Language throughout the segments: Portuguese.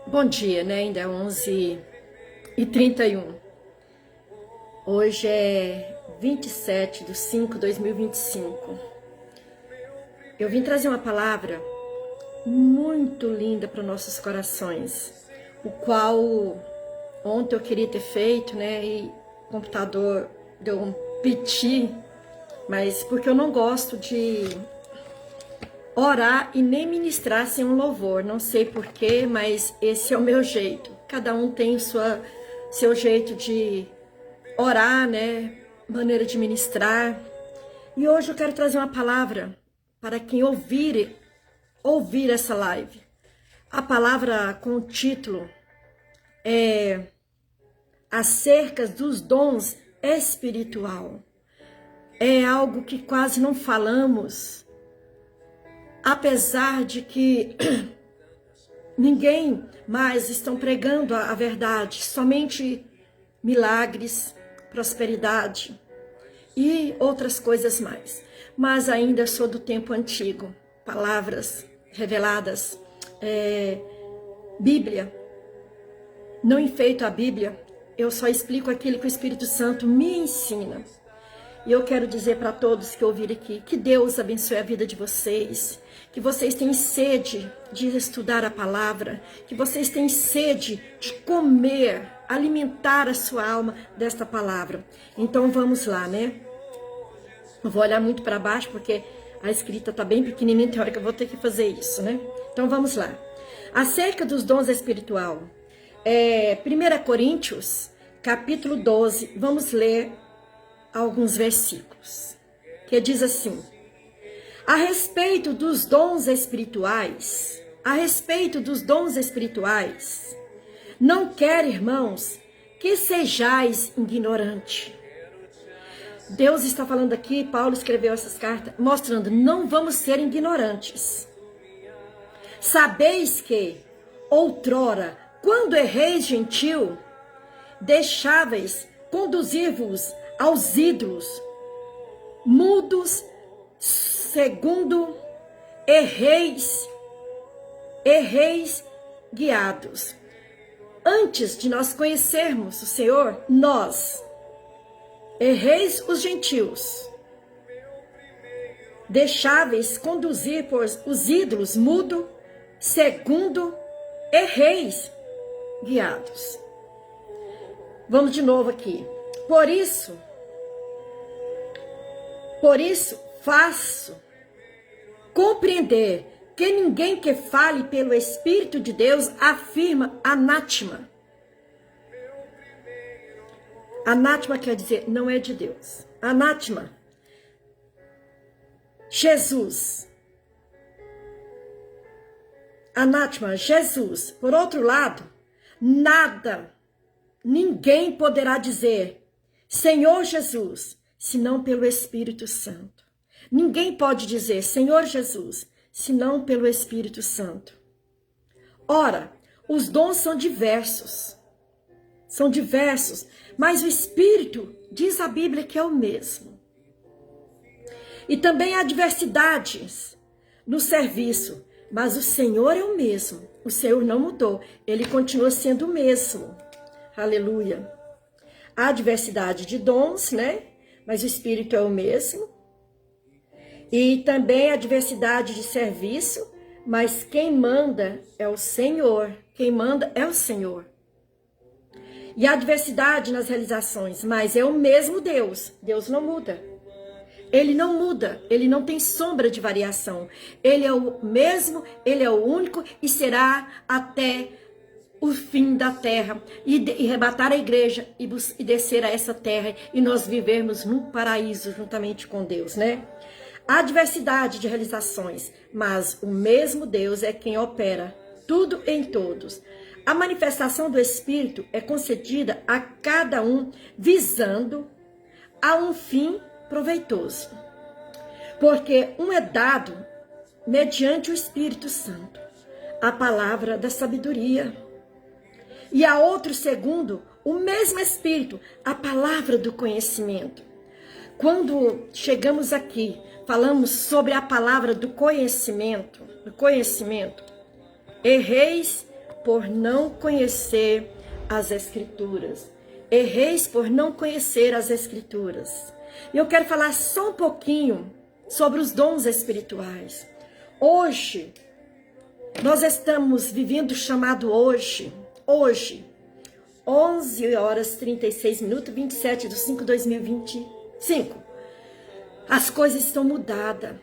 Bom dia, né? Ainda é 11h31. Hoje é 27/5/2025. Eu vim trazer uma palavra muito linda para nossos corações, o qual ontem eu queria ter feito, né? E o computador deu um piti, mas porque eu não gosto de orar e nem ministrar sem um louvor. Não sei porquê, mas esse é o meu jeito. Cada um tem seu jeito de orar, né? Maneira de ministrar. E hoje eu quero trazer uma palavra para quem ouvir essa live. A palavra com o título é acerca dos dons espiritual. É algo que quase não falamos, apesar de que ninguém mais estão pregando a verdade, somente milagres, prosperidade e outras coisas mais. Mas ainda sou do tempo antigo, palavras reveladas, Bíblia. Não enfeito a Bíblia, eu só explico aquilo que o Espírito Santo me ensina. E eu quero dizer para todos que ouvirem aqui, que Deus abençoe a vida de vocês, que vocês têm sede de estudar a palavra, que vocês têm sede de comer, alimentar a sua alma desta palavra. Então vamos lá, né? Eu vou olhar muito para baixo porque a escrita está bem pequenininha, tem hora que eu vou ter que fazer isso, né? Então vamos lá. Acerca dos dons espiritual, 1 Coríntios, capítulo 12, vamos ler alguns versículos, que diz assim: a respeito dos dons espirituais, não quero, irmãos, que sejais ignorantes. Deus está falando aqui, Paulo escreveu essas cartas, mostrando, não vamos ser ignorantes. Sabeis que, outrora, quando erreis gentil, deixáveis conduzir-vos aos ídolos, mudos, segundo erreis guiados. Antes de nós conhecermos o Senhor, nós, erreis os gentios, deixáveis conduzir por os ídolos, mudo, segundo erreis guiados. Vamos de novo aqui. Por isso faço compreender que ninguém que fale pelo Espírito de Deus afirma anátema. Anátema quer dizer não é de Deus. Anátema. Jesus. Anátema, Jesus. Por outro lado, ninguém poderá dizer Senhor Jesus, senão pelo Espírito Santo. Ninguém pode dizer Senhor Jesus, senão pelo Espírito Santo. Ora, os dons são diversos, mas o Espírito, diz a Bíblia, que é o mesmo. E também há diversidades no serviço, mas o Senhor é o mesmo. O Senhor não mudou, Ele continua sendo o mesmo. Aleluia. Há diversidade de dons, né? Mas o Espírito é o mesmo. E também a diversidade de serviço, mas quem manda é o Senhor. Quem manda é o Senhor. E há diversidade nas realizações, mas é o mesmo Deus. Deus não muda. Ele não muda, ele não tem sombra de variação. Ele é o mesmo, ele é o único e será até o fim da terra, e arrebatar a igreja e descer a essa terra e nós vivermos num paraíso juntamente com Deus, né? Há diversidade de realizações, mas o mesmo Deus é quem opera tudo em todos. A manifestação do Espírito é concedida a cada um visando a um fim proveitoso, porque um é dado mediante o Espírito Santo, a palavra da sabedoria, e a outro segundo o mesmo Espírito, a palavra do conhecimento. Quando chegamos aqui, falamos sobre a palavra do conhecimento, Erreis por não conhecer as Escrituras. Erreis por não conhecer as Escrituras. E eu quero falar só um pouquinho sobre os dons espirituais. Hoje, nós estamos vivendo o chamado hoje, 11 horas 36 minutos, 27 de 5 de 2025. As coisas estão mudadas.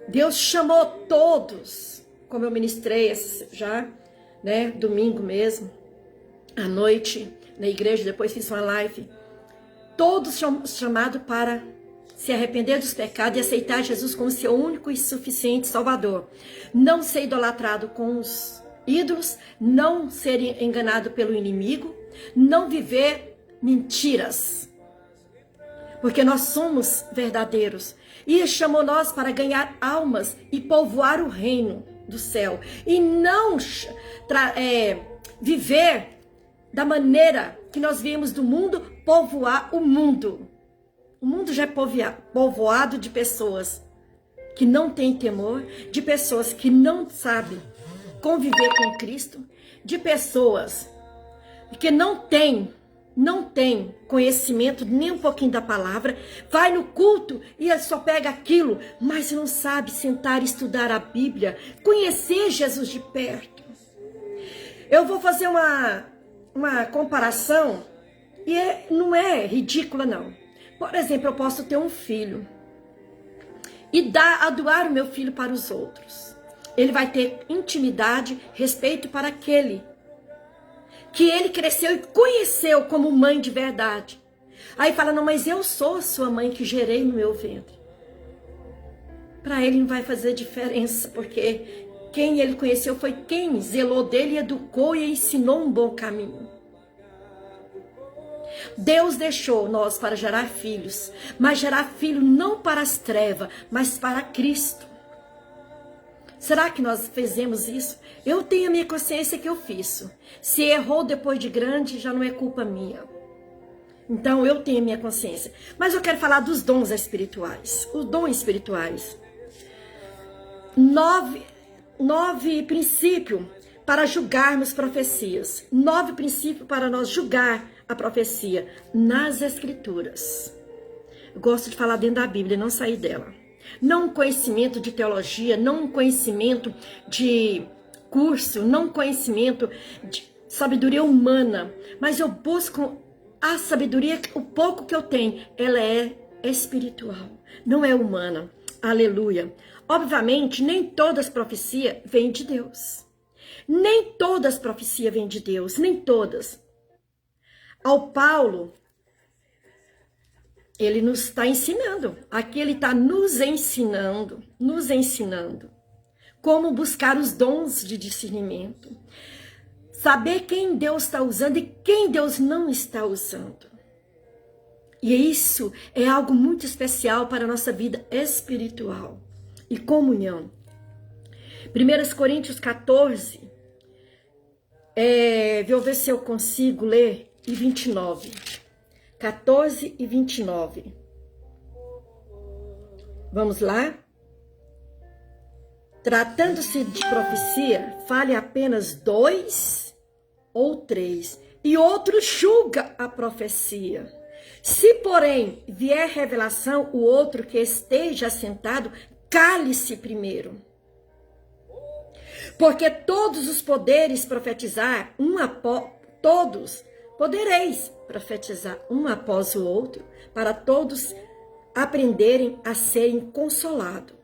Deus chamou todos, como eu ministrei já, né, domingo mesmo, à noite, na igreja, depois fiz uma live. Todos chamados para se arrepender dos pecados e aceitar Jesus como seu único e suficiente Salvador. Não ser idolatrado com os ídolos, não ser enganado pelo inimigo, não viver mentiras. Porque nós somos verdadeiros. E Ele chamou nós para ganhar almas e povoar o reino do céu. E não viver da maneira que nós viemos do mundo, povoar o mundo. O mundo já é povoado de pessoas que não têm temor, de pessoas que não sabem conviver com Cristo, de pessoas que não têm conhecimento nem um pouquinho da palavra, vai no culto e só pega aquilo, mas não sabe sentar e estudar a Bíblia, conhecer Jesus de perto. Eu vou fazer uma comparação e não é ridícula não. Por exemplo, eu posso ter um filho e doar o meu filho para os outros. Ele vai ter intimidade, respeito para aquele que ele cresceu e conheceu como mãe de verdade. Aí fala, não, mas eu sou a sua mãe que gerei no meu ventre. Para ele não vai fazer diferença, porque quem ele conheceu foi quem zelou dele, educou e ensinou um bom caminho. Deus deixou nós para gerar filhos, mas gerar filho não para as trevas, mas para Cristo. Será que nós fizemos isso? Eu tenho a minha consciência que eu fiz. Se errou depois de grande, já não é culpa minha. Então eu tenho a minha consciência. Mas eu quero falar dos dons espirituais. Os dons espirituais. 9 princípios para julgarmos profecias. 9 princípios para nós julgar a profecia nas Escrituras. Eu gosto de falar dentro da Bíblia e não sair dela. Não um conhecimento de teologia, não um conhecimento de curso, não um conhecimento de sabedoria humana, mas eu busco a sabedoria, o pouco que eu tenho, ela é espiritual, não é humana. Aleluia. Obviamente, nem todas as profecias vêm de Deus. Nem todas as profecias vêm de Deus, nem todas. Ao Paulo, ele nos está ensinando, aqui ele está nos ensinando como buscar os dons de discernimento, saber quem Deus está usando e quem Deus não está usando. E isso é algo muito especial para a nossa vida espiritual e comunhão. 1 Coríntios 14, vou ver se eu consigo ler, e 29. 14 e 29. Vamos lá? Tratando-se de profecia, fale apenas 2 ou 3, e outro julga a profecia. Se, porém, vier revelação, o outro que esteja sentado, cale-se primeiro. Porque todos os poderes profetizar, todos podereis profetizar um após o outro, para todos aprenderem a serem consolados.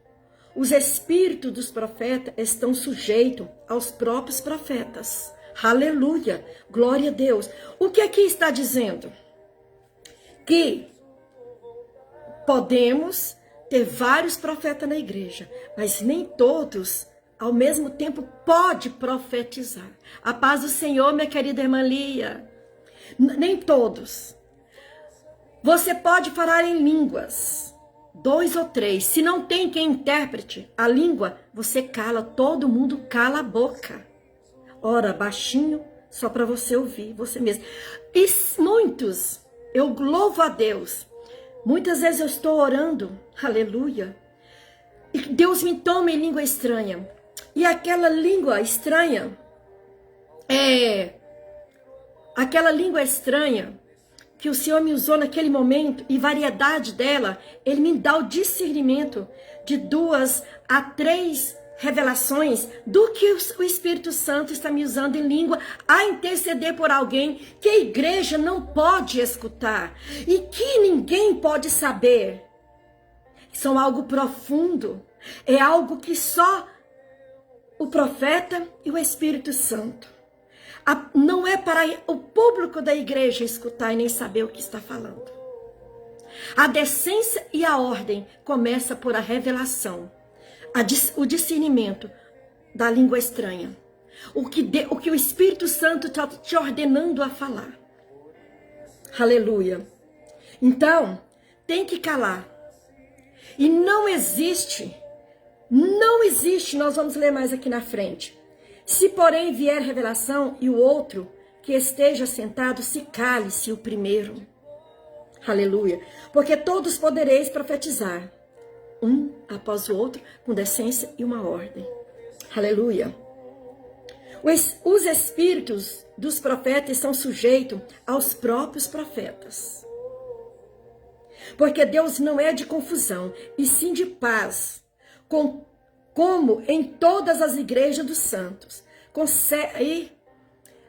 Os espíritos dos profetas estão sujeitos aos próprios profetas. Aleluia! Glória a Deus! O que aqui está dizendo? Que podemos ter vários profetas na igreja, mas nem todos ao mesmo tempo pode profetizar. A paz do Senhor, minha querida irmã Lia. Nem todos. Você pode falar em línguas, 2 ou 3. Se não tem quem interprete a língua, você cala, todo mundo cala a boca. Ora, baixinho, só para você ouvir, você mesmo. E muitos, eu louvo a Deus, muitas vezes eu estou orando, aleluia, e Deus me toma em língua estranha. E aquela língua estranha, aquela língua estranha que o Senhor me usou naquele momento e variedade dela, Ele me dá o discernimento de 2 a 3 revelações do que o Espírito Santo está me usando em língua a interceder por alguém que a igreja não pode escutar e que ninguém pode saber. São algo profundo, é algo que só o profeta e o Espírito Santo. Não é para o público da igreja escutar e nem saber o que está falando. A decência e a ordem começa por a revelação, o discernimento da língua estranha. O que o Espírito Santo está te ordenando a falar. Aleluia. Então, tem que calar. E não existe, nós vamos ler mais aqui na frente. Se, porém, vier revelação e o outro que esteja sentado, se cale-se o primeiro. Aleluia. Porque todos podereis profetizar, um após o outro, com decência e uma ordem. Aleluia. Os espíritos dos profetas são sujeitos aos próprios profetas. Porque Deus não é de confusão, e sim de paz, como em todas as igrejas dos santos.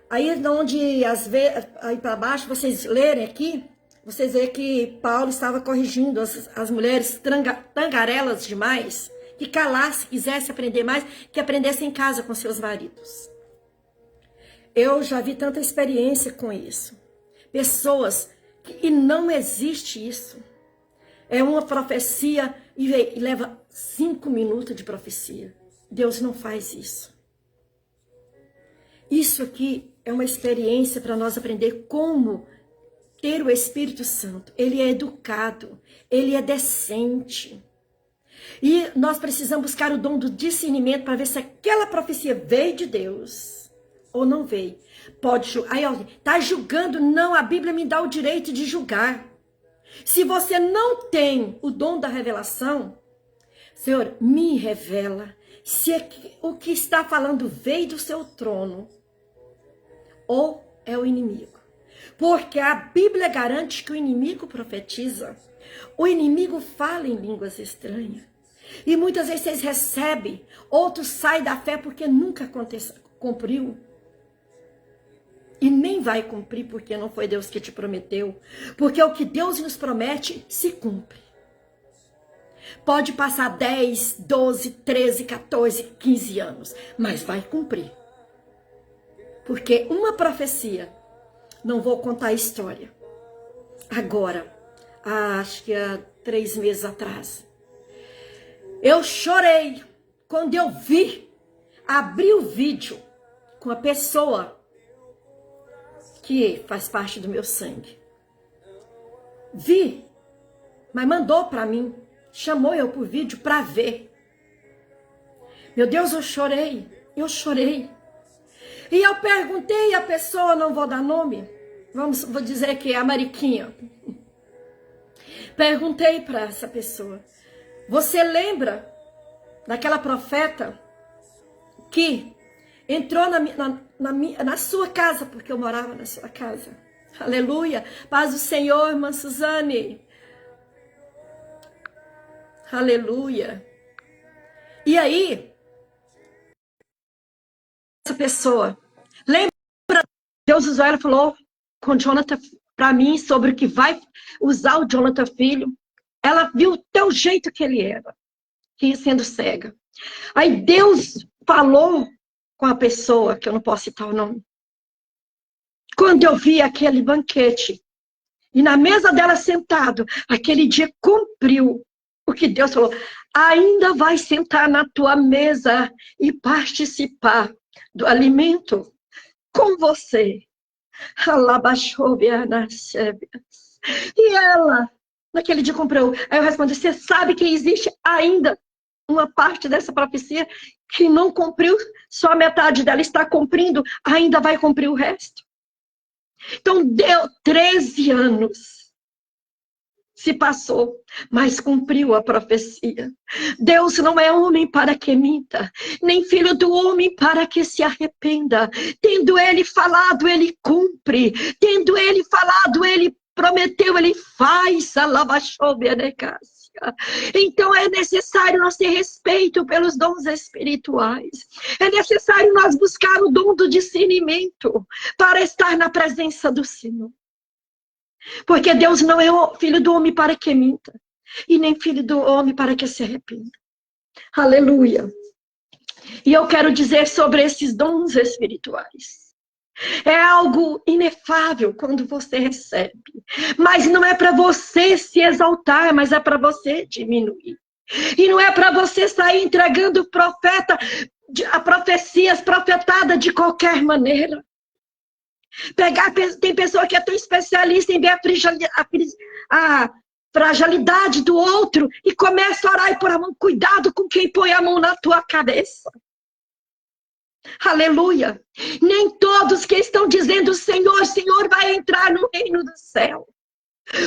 Aí onde aí para baixo, vocês lerem aqui, vocês veem que Paulo estava corrigindo as mulheres tangarelas demais, que calasse, quisesse aprender mais, que aprendesse em casa com seus maridos. Eu já vi tanta experiência com isso. Pessoas e não existe isso. É uma profecia e leva 5 minutos de profecia. Deus não faz isso. Isso aqui é uma experiência para nós aprender como ter o Espírito Santo. Ele é educado, ele é decente. E nós precisamos buscar o dom do discernimento para ver se aquela profecia veio de Deus ou não veio. Aí, ó, tá julgando? Não, a Bíblia me dá o direito de julgar. Se você não tem o dom da revelação, Senhor, me revela se o que está falando veio do seu trono ou é o inimigo. Porque a Bíblia garante que o inimigo profetiza, o inimigo fala em línguas estranhas. E muitas vezes vocês recebem, outros saem da fé porque nunca cumpriu. E nem vai cumprir porque não foi Deus que te prometeu. Porque o que Deus nos promete se cumpre. Pode passar 10, 12, 13, 14, 15 anos. Mas vai cumprir. Porque uma profecia, não vou contar a história. Agora, acho que há 3 meses atrás. Eu chorei quando eu abri o vídeo com a pessoa que faz parte do meu sangue. Vi, mas mandou para mim, chamou eu por vídeo para ver. Meu Deus, eu chorei. E eu perguntei à pessoa, não vou dar nome, vou dizer que é a Mariquinha. Perguntei para essa pessoa, você lembra daquela profeta que entrou na sua casa, porque eu morava na sua casa? Aleluia. Paz do Senhor, irmã Suzane. Aleluia. E aí, essa pessoa, lembra, Deus usou, ela falou com Jonathan para mim sobre o que vai usar o Jonathan filho. Ela viu o teu jeito que ele era, que ia sendo cega. Aí Deus falou com a pessoa, que eu não posso citar o nome. Quando eu vi aquele banquete, e na mesa dela sentado, aquele dia cumpriu o que Deus falou. Ainda vai sentar na tua mesa e participar do alimento com você. E ela, naquele dia cumpriu. Aí eu respondi, você sabe que existe ainda uma parte dessa profecia que não cumpriu, só a metade dela está cumprindo, ainda vai cumprir o resto. Então deu 13 anos. se passou, mas cumpriu a profecia. Deus não é homem para que minta, nem filho do homem para que se arrependa. Tendo ele falado, ele cumpre. Tendo ele falado, ele prometeu, ele faz. Então é necessário nós ter respeito pelos dons espirituais. É necessário nós buscar o dom do discernimento para estar na presença do Senhor. Porque Deus não é filho do homem para que minta, e nem filho do homem para que se arrependa. Aleluia. E eu quero dizer sobre esses dons espirituais. É algo inefável quando você recebe. Mas não é para você se exaltar, mas é para você diminuir. E não é para você sair entregando a profecias profetadas de qualquer maneira. Tem pessoa que é tão especialista em ver a fragilidade do outro e começa a orar e pôr a mão. Cuidado com quem põe a mão na tua cabeça. Aleluia. Nem todos que estão dizendo Senhor, Senhor, vai entrar no reino do céu.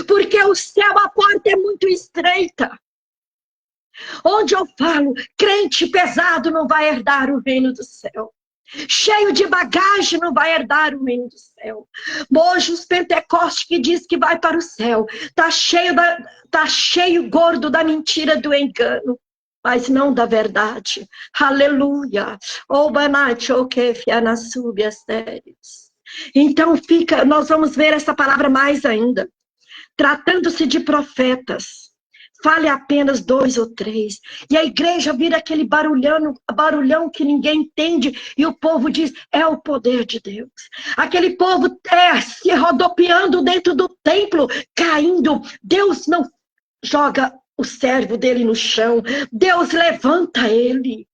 Porque o céu, a porta é muito estreita. Onde eu falo, crente pesado não vai herdar o reino do céu. Cheio de bagagem não vai herdar o reino do céu. Mojos Pentecoste que diz que vai para o céu. Tá cheio gordo da mentira, do engano. Mas não da verdade. Aleluia. Então nós vamos ver essa palavra mais ainda. Tratando-se de profetas. Fale apenas 2 ou 3. E a igreja vira aquele barulhão que ninguém entende. E o povo diz, é o poder de Deus. Aquele povo se rodopiando dentro do templo, caindo. Deus não joga o servo dele no chão. Deus levanta ele.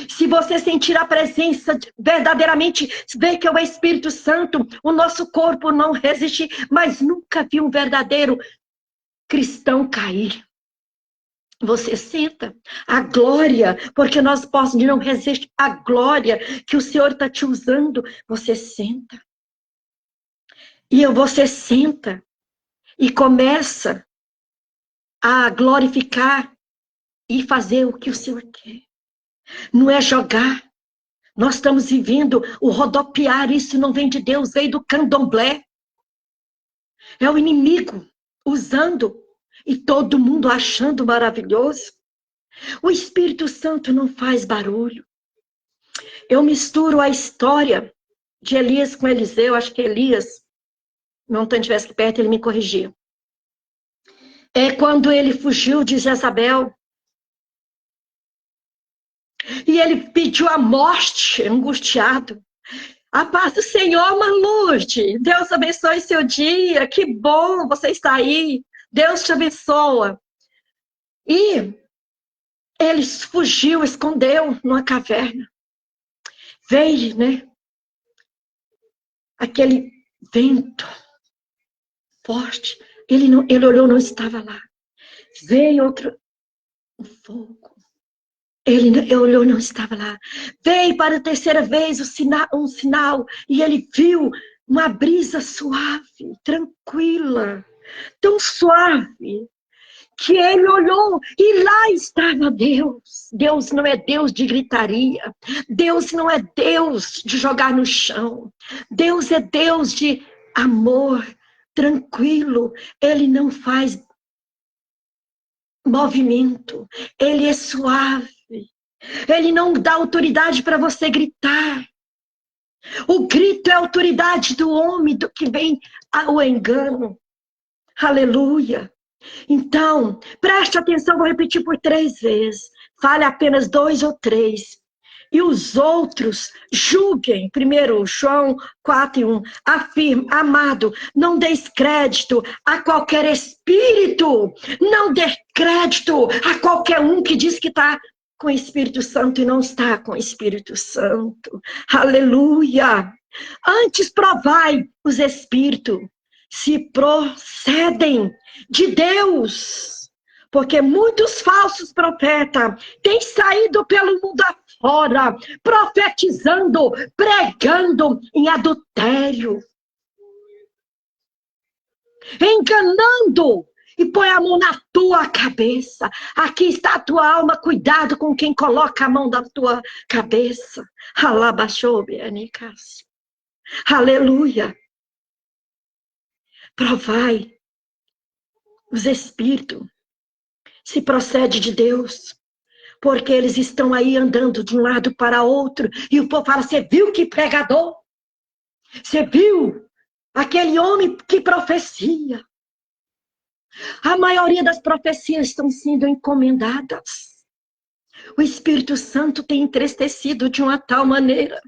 Se você sentir a presença, verdadeiramente, ver que é o Espírito Santo, o nosso corpo não resiste. Mas nunca vi um verdadeiro cristão cair. Você senta a glória, porque nós possamos não resistir à glória que o Senhor está te usando. Você senta. E você senta e começa a glorificar e fazer o que o Senhor quer. Não é jogar. Nós estamos vivendo o rodopiar, isso não vem de Deus, veio do candomblé. É o inimigo usando e todo mundo achando maravilhoso. O Espírito Santo não faz barulho. Eu misturo a história de Elias com Eliseu. Acho que Elias, não estivesse perto, ele me corrigia. É quando ele fugiu de Jezabel. E ele pediu a morte, angustiado. A paz do Senhor, Marlude. Deus abençoe seu dia. Que bom você está aí. Deus te abençoa. E ele fugiu, escondeu numa caverna. Veio, né? Aquele vento forte. Ele olhou, não estava lá. Veio outro fogo. Ele olhou, não estava lá. Veio para a terceira vez um sinal. E ele viu uma brisa suave, tranquila. Tão suave. Que ele olhou e lá estava Deus. Deus não é Deus de gritaria. Deus não é Deus de jogar no chão. Deus é Deus de amor, tranquilo. Ele não faz movimento. Ele é suave. Ele não dá autoridade para você gritar. O grito é a autoridade do homem, do que vem o engano. Aleluia. Então, preste atenção, vou repetir por 3 vezes. Fale apenas 2 ou 3. E os outros julguem. Primeiro, João 4:1. Afirma, amado, não deis crédito a qualquer espírito. Não dê crédito a qualquer um que diz que está com o Espírito Santo e não está com o Espírito Santo. Aleluia. Antes provai os espíritos se procedem de Deus, porque muitos falsos profetas têm saído pelo mundo afora, profetizando, pregando em adultério. enganando, e põe a mão na tua cabeça. Aqui está a tua alma, cuidado com quem coloca a mão na tua cabeça. Aleluia. Provai os espíritos, se procede de Deus, porque eles estão aí andando de um lado para outro, e o povo fala, você viu que pregador? Você viu aquele homem que profecia? A maioria das profecias estão sendo encomendadas. O Espírito Santo tem entristecido de uma tal maneira,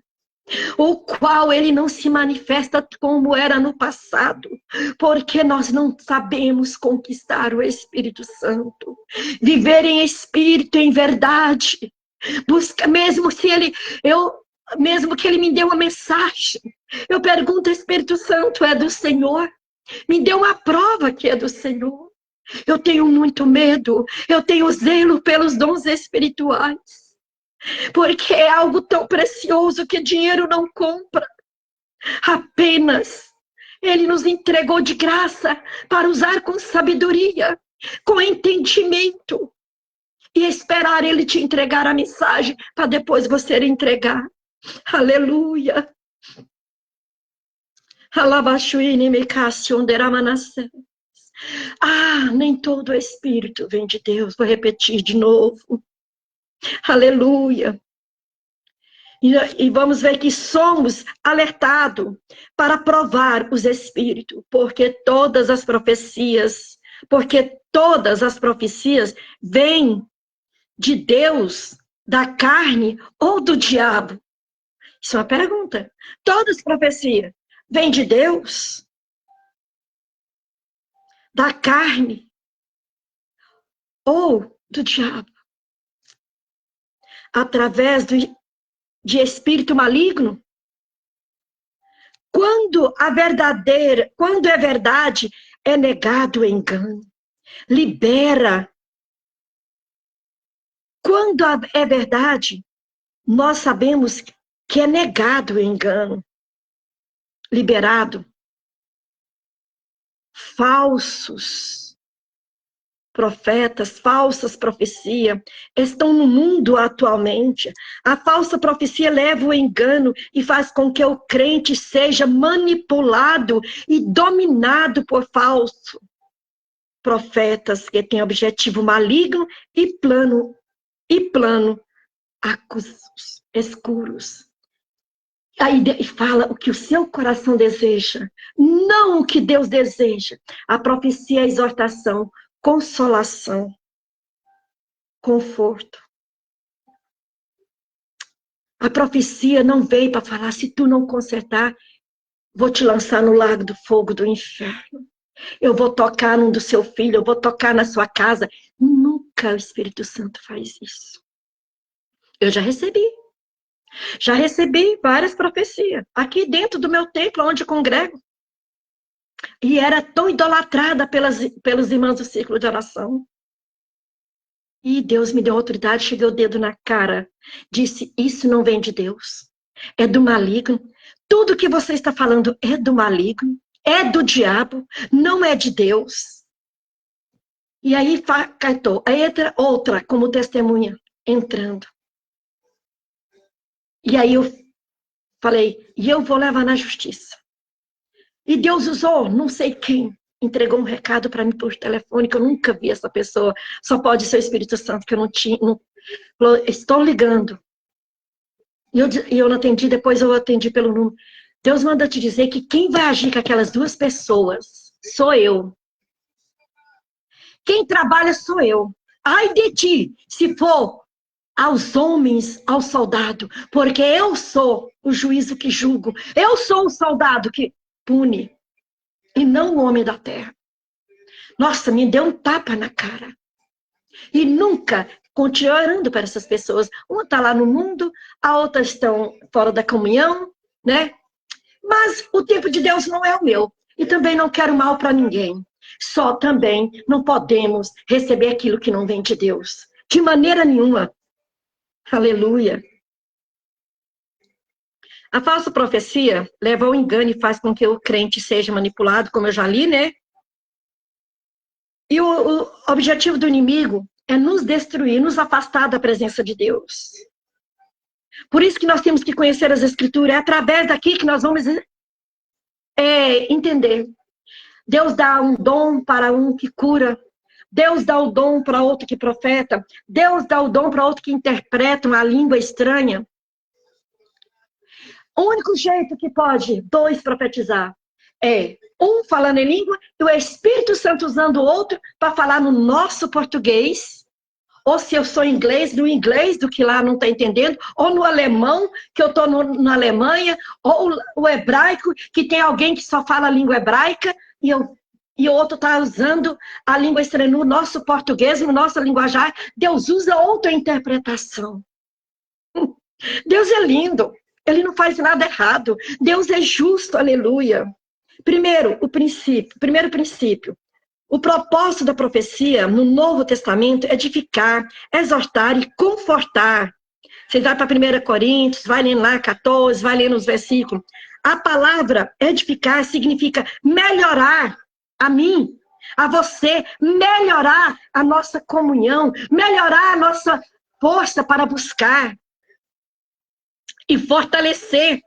o qual ele não se manifesta como era no passado, porque nós não sabemos conquistar o Espírito Santo, viver em espírito, em verdade, busca, mesmo que ele me dê uma mensagem, eu pergunto, Espírito Santo é do Senhor? Me dê uma prova que é do Senhor. Eu tenho muito medo, eu tenho zelo pelos dons espirituais, porque é algo tão precioso que dinheiro não compra. Apenas Ele nos entregou de graça para usar com sabedoria, com entendimento, e esperar Ele te entregar a mensagem para depois você entregar. Aleluia. Nem todo espírito vem de Deus. Vou repetir de novo. Aleluia. E vamos ver que somos alertados para provar os espíritos, porque todas as profecias vêm de Deus, da carne ou do diabo? Isso é uma pergunta. Todas as profecias vêm de Deus, da carne ou do diabo? Através de espírito maligno? Quando é verdade, é negado o engano. Libera. Quando é verdade, nós sabemos que é negado o engano. Liberado. Falsos profetas, falsas profecias estão no mundo atualmente. A falsa profecia leva o engano e faz com que o crente seja manipulado e dominado por falsos profetas que têm objetivo maligno e plano escuros. Aí fala o que o seu coração deseja, não o que Deus deseja. A profecia é a exortação, consolação, conforto. A profecia não veio para falar, se tu não consertar, vou te lançar no lago do fogo do inferno. Eu vou tocar num do seu filho, eu vou tocar na sua casa. Nunca o Espírito Santo faz isso. Eu já recebi várias profecias, aqui dentro do meu templo, onde eu congrego. E era tão idolatrada pelos irmãos do círculo de oração. E Deus me deu autoridade, cheguei o dedo na cara, disse, isso não vem de Deus, é do maligno. Tudo que você está falando é do maligno, é do diabo, não é de Deus. E aí caitou, aí entra outra como testemunha, entrando. E aí eu falei, e eu vou levar na justiça. E Deus usou, não sei quem, entregou um recado para mim por telefone, que eu nunca vi essa pessoa, só pode ser o Espírito Santo, que eu não tinha, falou, estou ligando. E eu não atendi, depois eu atendi pelo número. Deus manda te dizer que quem vai agir com aquelas duas pessoas sou eu. Quem trabalha sou eu. Ai de ti, se for aos homens, ao soldado, porque eu sou o juízo que julgo. Eu sou o soldado que pune, e não o homem da terra. Nossa, me deu um tapa na cara. E nunca continuo orando para essas pessoas. Uma está lá no mundo, a outra estão fora da comunhão, né? Mas o tempo de Deus não é o meu. E também não quero mal para ninguém. Só também não podemos receber aquilo que não vem de Deus. De maneira nenhuma. Aleluia. A falsa profecia leva ao engano e faz com que o crente seja manipulado, como eu já li, né? E o objetivo do inimigo é nos destruir, nos afastar da presença de Deus. Por isso que nós temos que conhecer as Escrituras. É através daqui que nós vamos entender. Deus dá um dom para um que cura. Deus dá o dom para outro que profeta. Deus dá o dom para outro que interpreta uma língua estranha. O único jeito que pode dois profetizar é um falando em língua e o Espírito Santo usando o outro para falar no nosso português. Ou se eu sou inglês, no inglês do que lá não está entendendo, ou no alemão, que eu estou na Alemanha, ou o hebraico, que tem alguém que só fala a língua hebraica, e o outro está usando a língua estranha no nosso português, no nosso linguajar. Deus usa outra interpretação. Deus é lindo, Ele não faz nada errado. Deus é justo, aleluia. Primeiro princípio. O propósito da profecia no Novo Testamento é edificar, exortar e confortar. Você vai para 1 Coríntios, vai lendo lá 14, vai lendo os versículos. A palavra edificar significa melhorar a mim, a você, melhorar a nossa comunhão, melhorar a nossa força para buscar e fortalecer.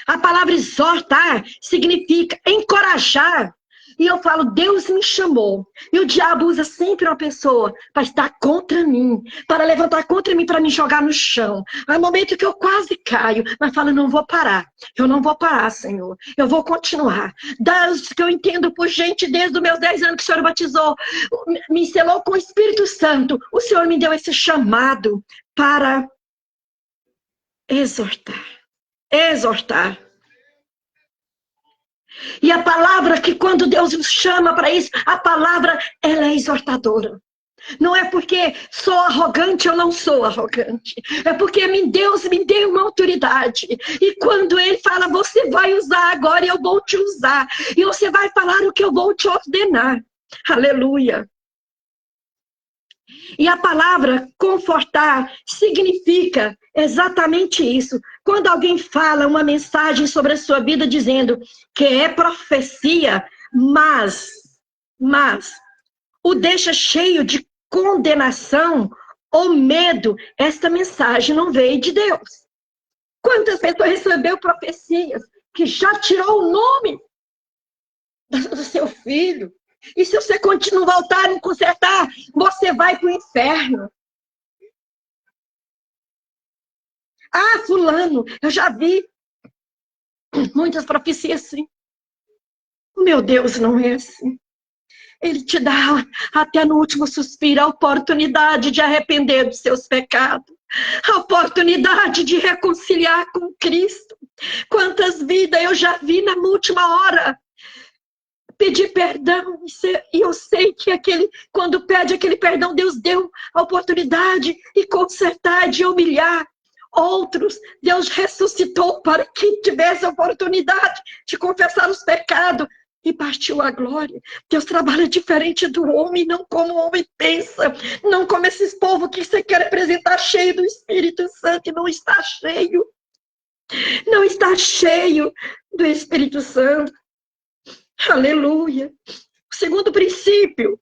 A palavra exortar significa encorajar. E eu falo, Deus me chamou. E o diabo usa sempre uma pessoa para estar contra mim, para levantar contra mim, para me jogar no chão. Há momento que eu quase caio, mas falo, não vou parar. Eu não vou parar, Senhor. Eu vou continuar. Deus, que eu entendo por gente desde os meus 10 anos que o Senhor batizou, me selou com o Espírito Santo. O Senhor me deu esse chamado para exortar. Exortar. E a palavra que quando Deus nos chama para isso, a palavra, ela é exortadora. Não é porque sou arrogante, eu não sou arrogante. É porque Deus me deu uma autoridade. E quando Ele fala, você vai usar agora, eu vou te usar. E você vai falar o que eu vou te ordenar. Aleluia. E a palavra confortar significa exatamente isso. Quando alguém fala uma mensagem sobre a sua vida dizendo que é profecia, mas o deixa cheio de condenação ou medo, esta mensagem não veio de Deus. Quantas pessoas recebeu profecias que já tirou o nome do seu filho? E se você continuar voltar e consertar, você vai para o inferno. Ah, fulano, eu já vi muitas profecias assim. Meu Deus, não é assim. Ele te dá, até no último suspiro, a oportunidade de arrepender dos seus pecados. A oportunidade de reconciliar com Cristo. Quantas vidas eu já vi na última hora pedir perdão, e eu sei que quando pede aquele perdão, Deus deu a oportunidade de consertar, de humilhar. Outros, Deus ressuscitou para que tivesse a oportunidade de confessar os pecados e partiu a glória. Deus trabalha diferente do homem, não como o homem pensa, não como esses povos que você quer apresentar cheio do Espírito Santo e não está cheio. Não está cheio do Espírito Santo. Aleluia. O segundo princípio,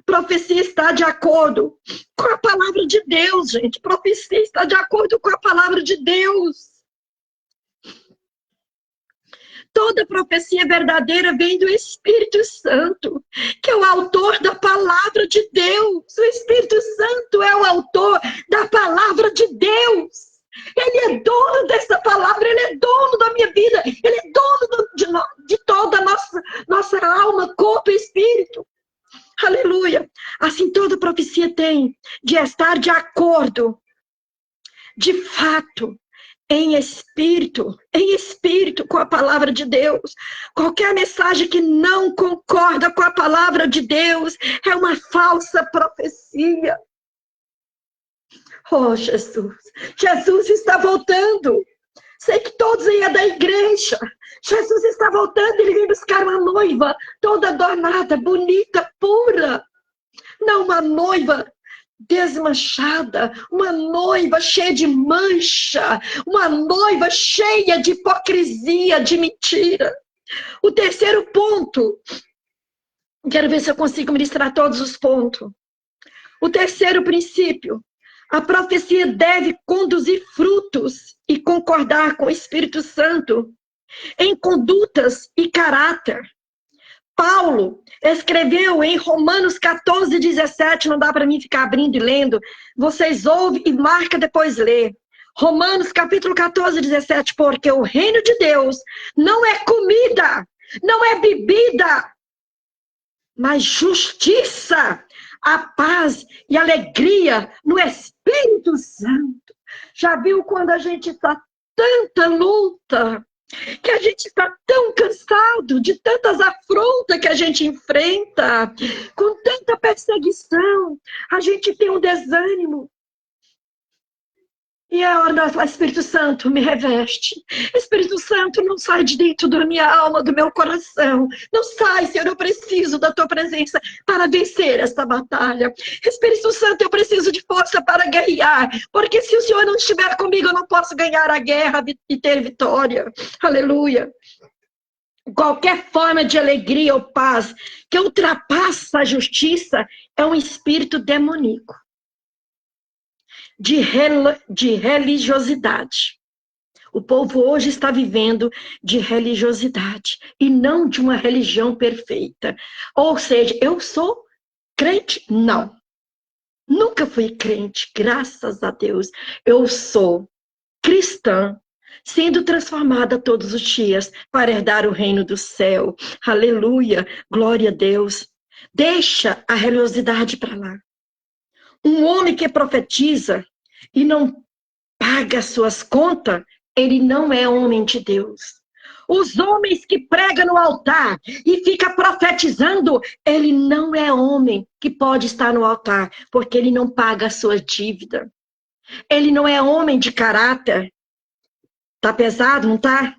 profecia está de acordo com a palavra de Deus, gente. Profecia está de acordo com a palavra de Deus. Toda profecia verdadeira vem do Espírito Santo, que é o autor da palavra de Deus. O Espírito Santo é o autor da palavra de Deus. Ele é dono dessa palavra, Ele é dono da minha vida, Ele é dono de toda a nossa alma, corpo e espírito. Aleluia. Assim, toda profecia tem de estar de acordo, de fato, em espírito com a palavra de Deus. Qualquer mensagem que não concorda com a palavra de Deus é uma falsa profecia. Oh, Jesus. Jesus está voltando. Sei que todos aí é da igreja. Jesus está voltando, Ele vem buscar uma noiva toda adornada, bonita, pura. Não uma noiva desmanchada, uma noiva cheia de mancha, uma noiva cheia de hipocrisia, de mentira. O terceiro ponto Quero ver se eu consigo ministrar todos os pontos. O terceiro princípio. A profecia deve conduzir frutos e concordar com o Espírito Santo em condutas e caráter. Paulo escreveu em Romanos 14, 17, não dá para mim ficar abrindo e lendo, vocês ouvem e marca depois lê. Romanos capítulo 14, 17, porque o reino de Deus não é comida, não é bebida, mas justiça, a paz e alegria no Espírito Santo. Já viu quando a gente está tanta luta, que a gente está tão cansado de tantas afrontas que a gente enfrenta, com tanta perseguição, a gente tem um desânimo. E é a hora de falar, Espírito Santo, me reveste. Espírito Santo, não sai de dentro da minha alma, do meu coração. Não sai, Senhor, eu preciso da tua presença para vencer esta batalha. Espírito Santo, eu preciso de força para guerrear. Porque se o Senhor não estiver comigo, eu não posso ganhar a guerra e ter vitória. Aleluia. Qualquer forma de alegria ou paz que ultrapassa a justiça é um espírito demoníaco. De religiosidade. O povo hoje está vivendo de religiosidade e não de uma religião perfeita. Ou seja, eu sou crente? Não. Nunca fui crente, graças a Deus. Eu sou cristã, sendo transformada todos os dias para herdar o reino do céu. Aleluia, glória a Deus. Deixa a religiosidade para lá. Um homem que profetiza e não paga suas contas, ele não é homem de Deus. Os homens que pregam no altar e fica profetizando, ele não é homem que pode estar no altar, porque ele não paga a sua dívida. Ele não é homem de caráter. Tá pesado, não tá?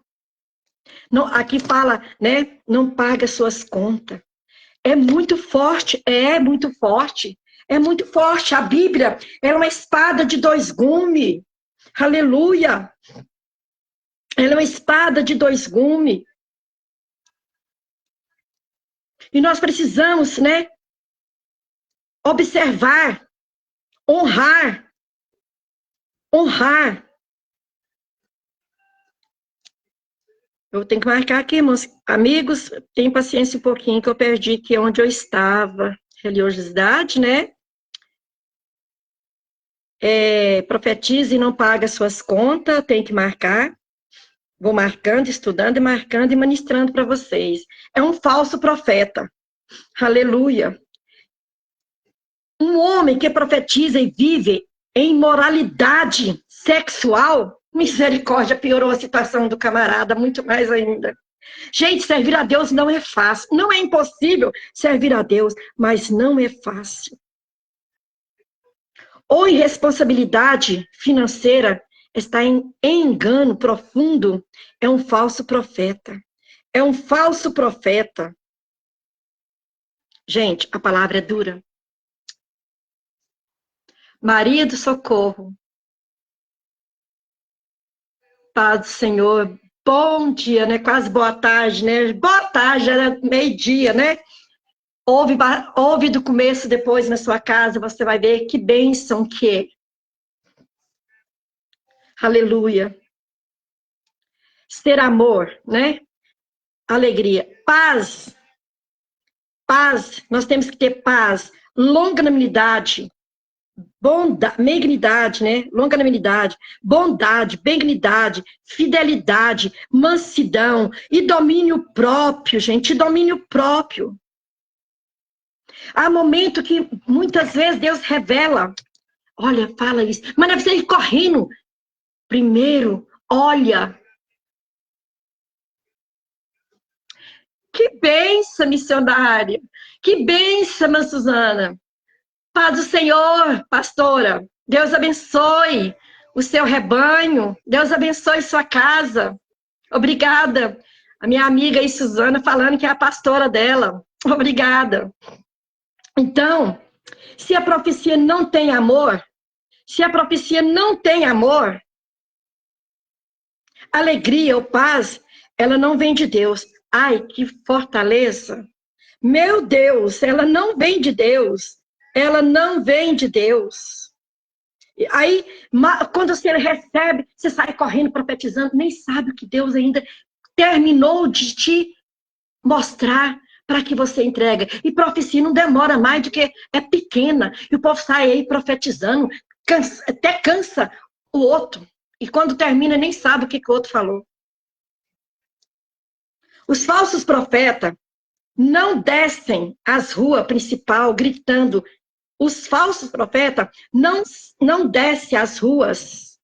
Não, aqui fala, né? Não paga suas contas. É muito forte, é muito forte. É muito forte. A Bíblia é uma espada de dois gumes. Aleluia. Ela é uma espada de dois gumes. E nós precisamos, né? Observar, honrar. Honrar. Eu tenho que marcar aqui, meus amigos. Tenham paciência um pouquinho, que eu perdi aqui onde eu estava. Religiosidade, né? Profetiza e não paga suas contas, tem que marcar. Vou marcando, estudando e marcando e ministrando para vocês. É um falso profeta. Aleluia. Um homem que profetiza e vive em imoralidade sexual, misericórdia, piorou a situação do camarada muito mais ainda. Gente, servir a Deus não é fácil. Não é impossível servir a Deus, mas não é fácil. Ou irresponsabilidade financeira está em engano profundo, é um falso profeta. É um falso profeta. Gente, a palavra é dura. Maria do Socorro. Paz do Senhor. Bom dia, né? Quase boa tarde, né? Boa tarde, era meio-dia, né? Ouve do começo, depois na sua casa, você vai ver que bênção que é. Aleluia. Ser amor, né? Alegria. Paz. Paz. Nós temos que ter paz. Longanimidade. Bondade, benignidade, né? Longanimidade, bondade, benignidade, fidelidade, mansidão e domínio próprio, gente, domínio próprio. Há momento que muitas vezes Deus revela, olha, fala isso, mas não é você ir correndo. Primeiro, olha. Que bênção, missionária. Que bênção, irmã Suzana. Paz do Senhor, pastora. Deus abençoe o seu rebanho. Deus abençoe sua casa. Obrigada. A minha amiga aí, Suzana, falando que é a pastora dela. Obrigada. Então, se a profecia não tem amor, alegria ou paz, ela não vem de Deus. Ai, que fortaleza. Meu Deus, ela não vem de Deus. Ela não vem de Deus. Aí, quando você recebe, você sai correndo, profetizando, nem sabe o que Deus ainda terminou de te mostrar para que você entrega. E profecia não demora mais do que é pequena. E o povo sai aí profetizando, até cansa o outro. E quando termina, nem sabe o que o outro falou. Os falsos profetas não descem às ruas principal gritando. Os falsos profetas não descem às ruas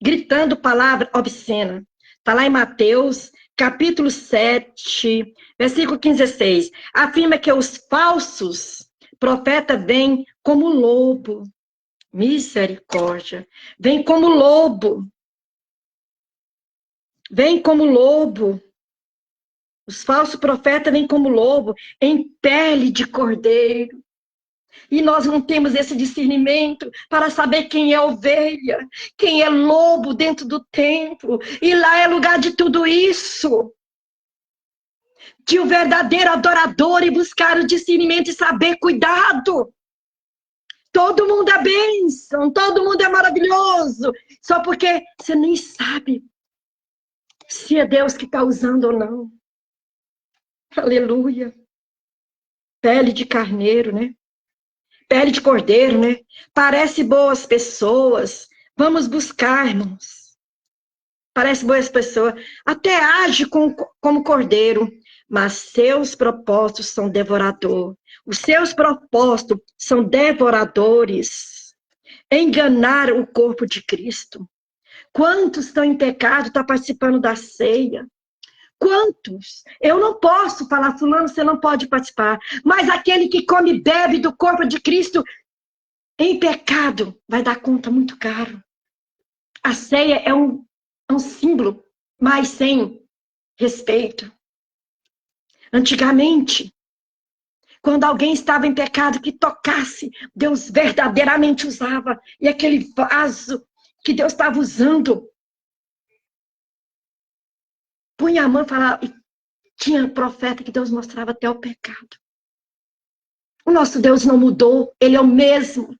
gritando palavra obscena. Está lá em Mateus, capítulo 7, versículo 15 a 16. Afirma que os falsos profetas vêm como lobo. Misericórdia. Vem como lobo. Vem como lobo. Os falsos profetas vêm como lobo, em pele de cordeiro. E nós não temos esse discernimento para saber quem é ovelha, quem é lobo dentro do templo. E lá é lugar de tudo isso. Que o verdadeiro adorador e buscar o discernimento e saber, cuidado. Todo mundo é bênção, todo mundo é maravilhoso. Só porque você nem sabe se é Deus que está usando ou não. Aleluia. Pele de carneiro, né? Pele de cordeiro, né? Parece boas pessoas. Vamos buscar, irmãos. Parece boas pessoas. Até age como cordeiro, mas seus propósitos são devoradores. Os seus propósitos são devoradores. Enganar o corpo de Cristo. Quantos estão em pecado, estão participando da ceia? Quantos? Eu não posso falar, fulano, você não pode participar. Mas aquele que come e bebe do corpo de Cristo em pecado vai dar conta muito caro. A ceia é um símbolo, mas sem respeito. Antigamente, quando alguém estava em pecado que tocasse, Deus verdadeiramente usava. E aquele vaso que Deus estava usando, punha a mão e falava, e tinha profeta que Deus mostrava até o pecado. O nosso Deus não mudou, Ele é o mesmo.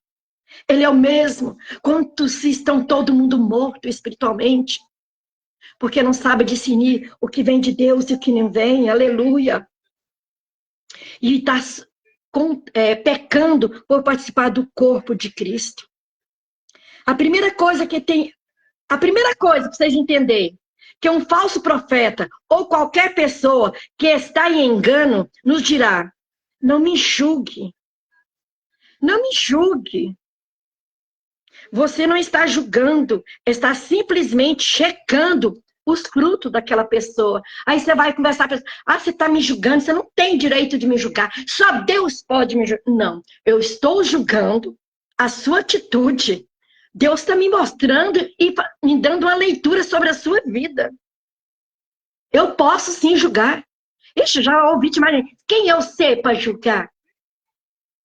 Ele é o mesmo. Quantos estão todo mundo morto espiritualmente? Porque não sabe discernir o que vem de Deus e o que não vem. Aleluia. E está pecando por participar do corpo de Cristo. A primeira coisa para vocês entenderem, que um falso profeta ou qualquer pessoa que está em engano nos dirá, não me julgue. Não me julgue. Você não está julgando, está simplesmente checando os frutos daquela pessoa. Aí você vai conversar com a pessoa, você está me julgando, você não tem direito de me julgar, só Deus pode me julgar. Não, eu estou julgando a sua atitude. Deus está me mostrando e me dando uma leitura sobre a sua vida. Eu posso sim julgar. Ixi, já ouvi demais. Quem eu sei para julgar?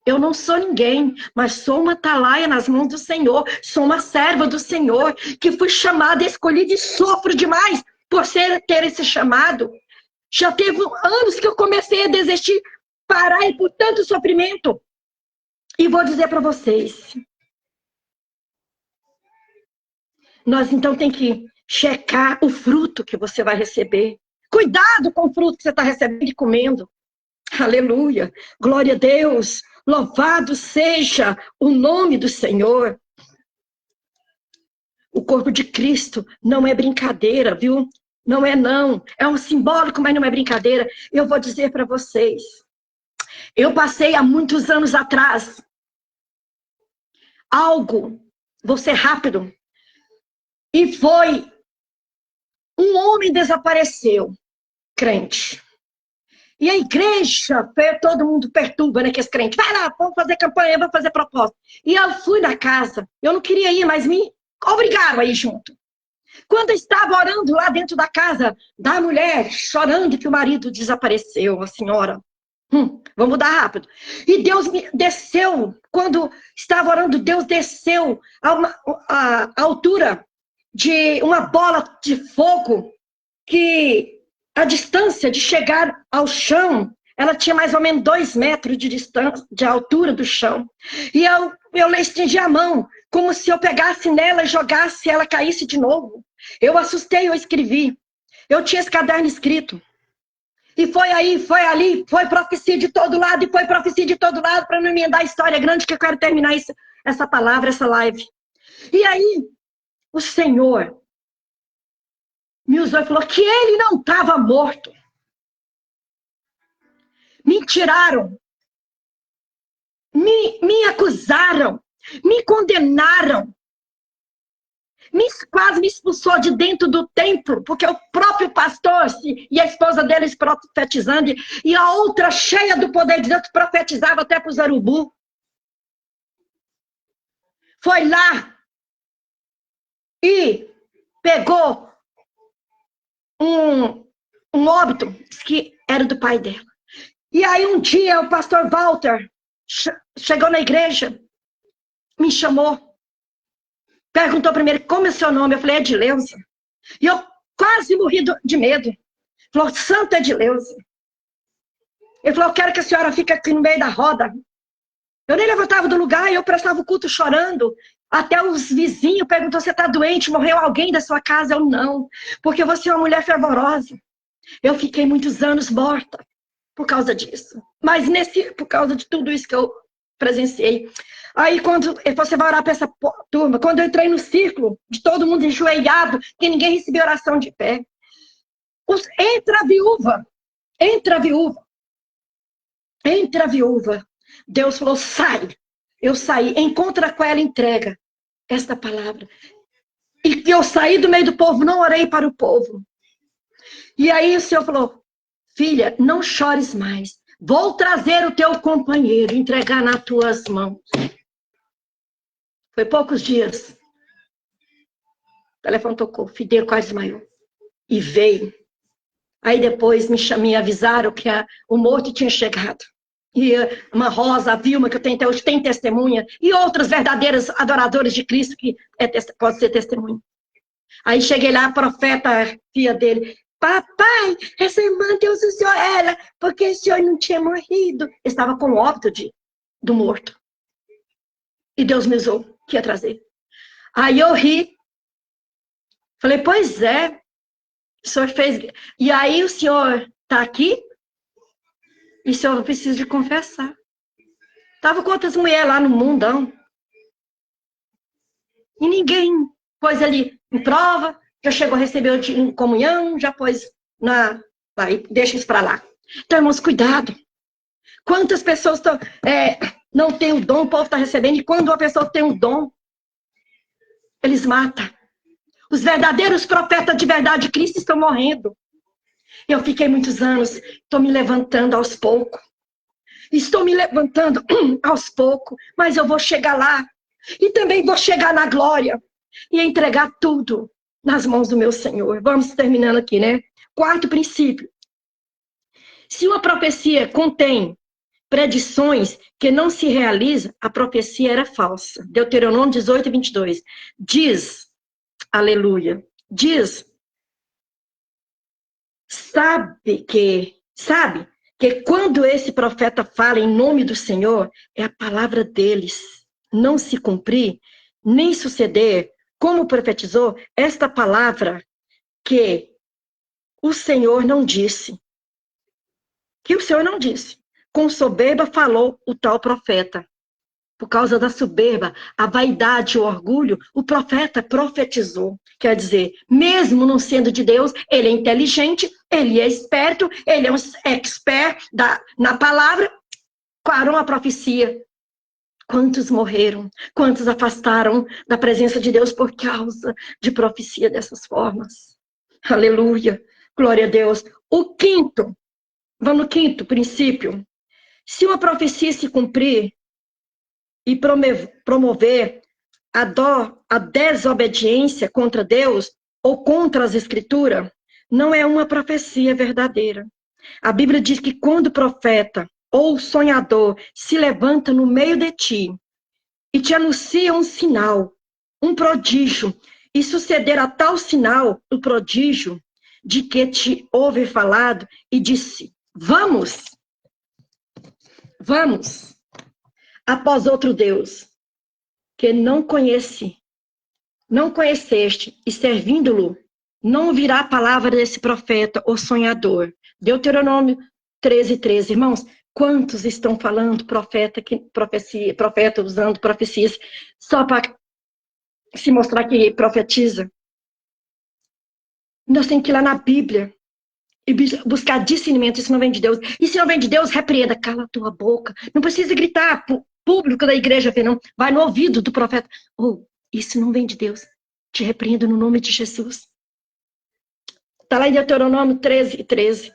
Eu não sou ninguém, mas sou uma atalaia nas mãos do Senhor. Sou uma serva do Senhor, que fui chamada, escolhida e sofro demais por ter esse chamado. Já teve anos que eu comecei a desistir, parar e por tanto sofrimento. E vou dizer para vocês. Nós então tem que checar o fruto que você vai receber. Cuidado com o fruto que você está recebendo e comendo. Aleluia. Glória a Deus. Louvado seja o nome do Senhor. O corpo de Cristo não é brincadeira, viu? Não é não. É um simbólico, mas não é brincadeira. Eu vou dizer para vocês. Eu passei há muitos anos atrás algo, vou ser rápido, e foi um homem desapareceu, crente. E a igreja, todo mundo perturba, né, que esse crente, vai lá, vamos fazer campanha, vamos fazer propósito. E eu fui na casa, eu não queria ir, mas me obrigaram a ir junto. Quando eu estava orando lá dentro da casa da mulher, chorando que o marido desapareceu, a senhora, vamos mudar rápido. E Deus me desceu, quando estava orando, Deus desceu a altura de uma bola de fogo que a distância de chegar ao chão, ela tinha mais ou menos 2 metros de distância, de altura do chão. E eu estendi a mão, como se eu pegasse nela e jogasse, ela caísse de novo. Eu assustei, eu escrevi. Eu tinha esse caderno escrito. E foi aí, foi ali, foi profecia de todo lado, e foi profecia de todo lado, para não emendar a história grande, que eu quero terminar essa palavra, essa live. E aí, o Senhor me usou e falou que ele não estava morto. Me tiraram, me acusaram, me condenaram, quase me expulsou de dentro do templo, porque o próprio pastor e a esposa deles profetizando, e a outra cheia do poder de Deus profetizava até para os urubu. Foi lá e pegou um óbito que era do pai dela. E aí um dia o pastor Walter chegou na igreja, me chamou, perguntou primeiro como é seu nome. Eu falei, Edileuza. E eu quase morri de medo. Falou, Santa Edileuza. Ele falou, eu quero que a senhora fique aqui no meio da roda. Eu nem levantava do lugar, eu prestava o culto chorando. Até os vizinhos perguntou, você está doente? Morreu alguém da sua casa? Eu não, porque você é uma mulher fervorosa. Eu fiquei muitos anos morta por causa disso. Mas por causa de tudo isso que eu presenciei. Aí, quando você vai orar para essa turma, quando eu entrei no círculo, de todo mundo enjoelhado, que ninguém recebia oração de pé. Entra a viúva. Deus falou, sai. Eu saí, encontra com ela, entrega esta palavra. E que eu saí do meio do povo, não orei para o povo. E aí o Senhor falou, filha, não chores mais. Vou trazer o teu companheiro, entregar nas tuas mãos. Foi poucos dias. O telefone tocou, o Fidel quase desmaiou. E veio. Aí depois me avisaram que o morto tinha chegado. E uma Rosa, a Vilma, que eu tenho até hoje, tem testemunha. E outros verdadeiros adoradores de Cristo que pode ser testemunha. Aí cheguei lá, a profeta, filha dele. Papai, essa irmã Deus usou ela, porque o senhor não tinha morrido. Estava com o óbito do morto. E Deus me usou, que ia trazer. Aí eu ri. Falei, pois é. O senhor fez... E aí o senhor está aqui? E o senhor precisa de confessar. Estava com outras mulheres lá no mundão. E ninguém pôs ali em prova, já chegou a receber em comunhão, já pôs vai, deixa isso para lá. Então, irmãos, cuidado. Quantas pessoas não têm o dom, o povo está recebendo, e quando uma pessoa tem um dom, eles matam. Os verdadeiros profetas de verdade de Cristo estão morrendo. Eu fiquei muitos anos, estou me levantando aos poucos. Estou me levantando aos poucos, mas eu vou chegar lá. E também vou chegar na glória e entregar tudo nas mãos do meu Senhor. Vamos terminando aqui, né? Quarto princípio. Se uma profecia contém predições que não se realizam, a profecia era falsa. Deuteronômio 18, 22. Diz, aleluia, diz, sabe que quando esse profeta fala em nome do Senhor, é a palavra deles. Não se cumprir, nem suceder, como profetizou, esta palavra que o Senhor não disse. Que o Senhor não disse. Com soberba falou o tal profeta. Por causa da soberba, a vaidade, o orgulho, o profeta profetizou. Quer dizer, mesmo não sendo de Deus, ele é inteligente, ele é esperto, ele é um expert na palavra, clarou a profecia. Quantos morreram? Quantos afastaram da presença de Deus por causa de profecia dessas formas? Aleluia! Glória a Deus! Vamos no quinto princípio. Se uma profecia se cumprir e promover a desobediência contra Deus ou contra as Escrituras, não é uma profecia verdadeira. A Bíblia diz que quando o profeta ou sonhador se levanta no meio de ti e te anuncia um sinal, um prodígio, e suceder a tal sinal, o prodígio, de que te houve falado e disse, vamos, após outro Deus, que não conheceste, e servindo-lo, não ouvirá a palavra desse profeta ou sonhador. Deuteronômio 13:13. Irmãos, quantos estão falando profeta usando profecias só para se mostrar que profetiza? Nós temos que ir lá na Bíblia e buscar discernimento. Isso não vem de Deus. E se não vem de Deus, repreenda. Cala a tua boca. Não precisa gritar pro público da igreja ver, não. Vai no ouvido do profeta. Isso não vem de Deus. Te repreendo no nome de Jesus. Está lá em Deuteronômio 13:13.